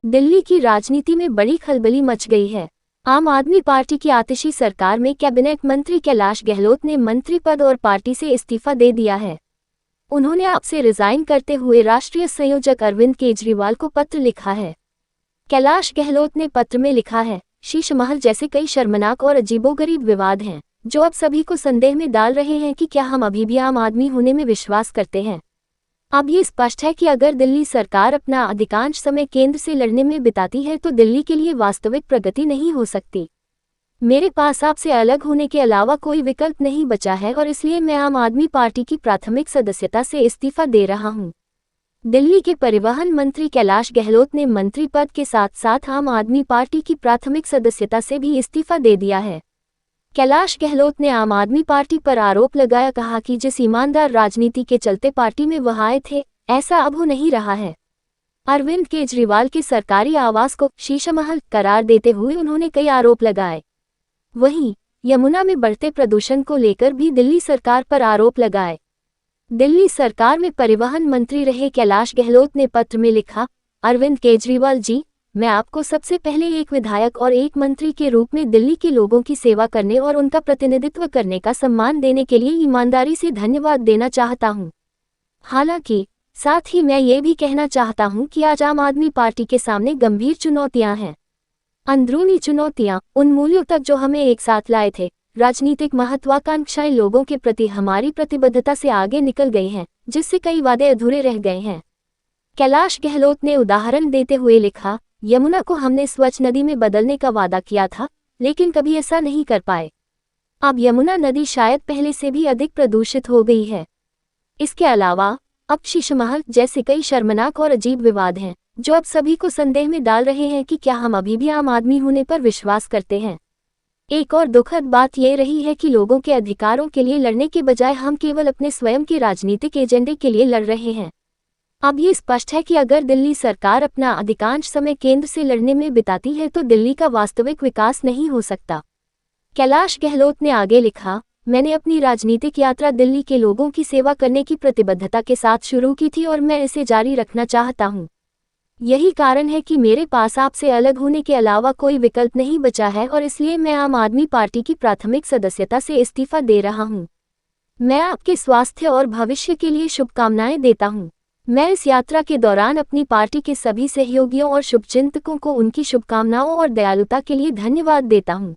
दिल्ली की राजनीति में बड़ी खलबली मच गई है। आम आदमी पार्टी की आतिशी सरकार में कैबिनेट मंत्री कैलाश गहलोत ने मंत्री पद और पार्टी से इस्तीफा दे दिया है। उन्होंने आपसे रिजाइन करते हुए राष्ट्रीय संयोजक अरविंद केजरीवाल को पत्र लिखा है। कैलाश गहलोत ने पत्र में लिखा है, शीश महल जैसे कई शर्मनाक और अजीबोगरीब विवाद हैं जो अब सभी को संदेह में डाल रहे हैं कि क्या हम अभी भी आम आदमी होने में विश्वास करते हैं। अब ये स्पष्ट है कि अगर दिल्ली सरकार अपना अधिकांश समय केंद्र से लड़ने में बिताती है तो दिल्ली के लिए वास्तविक प्रगति नहीं हो सकती। मेरे पास आपसे अलग होने के अलावा कोई विकल्प नहीं बचा है और इसलिए मैं आम आदमी पार्टी की प्राथमिक सदस्यता से इस्तीफा दे रहा हूं। दिल्ली के परिवहन मंत्री कैलाश गहलोत ने मंत्री पद के साथ साथ आम आदमी पार्टी की प्राथमिक सदस्यता से भी इस्तीफा दे दिया है। कैलाश गहलोत ने आम आदमी पार्टी पर आरोप लगाया, कहा कि जिस ईमानदार राजनीति के चलते पार्टी में वह आए थे, ऐसा अब हो नहीं रहा है। अरविंद केजरीवाल के सरकारी आवास को शीशमहल करार देते हुए उन्होंने कई आरोप लगाए। वहीं यमुना में बढ़ते प्रदूषण को लेकर भी दिल्ली सरकार पर आरोप लगाए। दिल्ली सरकार में परिवहन मंत्री रहे कैलाश गहलोत ने पत्र में लिखा, अरविंद केजरीवाल जी, मैं आपको सबसे पहले एक विधायक और एक मंत्री के रूप में दिल्ली के लोगों की सेवा करने और उनका प्रतिनिधित्व करने का सम्मान देने के लिए ईमानदारी से धन्यवाद देना चाहता हूं। हालांकि साथ ही मैं ये भी कहना चाहता हूं कि आज आम आदमी पार्टी के सामने गंभीर चुनौतियां हैं। अंदरूनी चुनौतियां, उन मूल्यों तक जो हमें एक साथ लाए थे, राजनीतिक महत्वाकांक्षाएं लोगों के प्रति हमारी प्रतिबद्धता से आगे निकल गई हैं, जिससे कई वादे अधूरे रह गए हैं। कैलाश गहलोत ने उदाहरण देते हुए लिखा, यमुना को हमने स्वच्छ नदी में बदलने का वादा किया था, लेकिन कभी ऐसा नहीं कर पाए। अब यमुना नदी शायद पहले से भी अधिक प्रदूषित हो गई है। इसके अलावा अब शीशमहल जैसे कई शर्मनाक और अजीब विवाद हैं जो अब सभी को संदेह में डाल रहे हैं कि क्या हम अभी भी आम आदमी होने पर विश्वास करते हैं। एक और दुखद बात यह रही है कि लोगों के अधिकारों के लिए लड़ने के बजाय हम केवल अपने स्वयं के राजनीतिक एजेंडे के लिए लड़ रहे हैं। अब ये स्पष्ट है कि अगर दिल्ली सरकार अपना अधिकांश समय केंद्र से लड़ने में बिताती है तो दिल्ली का वास्तविक विकास नहीं हो सकता। कैलाश गहलोत ने आगे लिखा, मैंने अपनी राजनीतिक यात्रा दिल्ली के लोगों की सेवा करने की प्रतिबद्धता के साथ शुरू की थी और मैं इसे जारी रखना चाहता हूं। यही कारण है कि मेरे पास आपसे अलग होने के अलावा कोई विकल्प नहीं बचा है और इसलिए मैं आम आदमी पार्टी की प्राथमिक सदस्यता से इस्तीफा दे रहा हूं। मैं आपके स्वास्थ्य और भविष्य के लिए शुभकामनाएं देता हूं। मैं इस यात्रा के दौरान अपनी पार्टी के सभी सहयोगियों और शुभचिंतकों को उनकी शुभकामनाओं और दयालुता के लिए धन्यवाद देता हूं।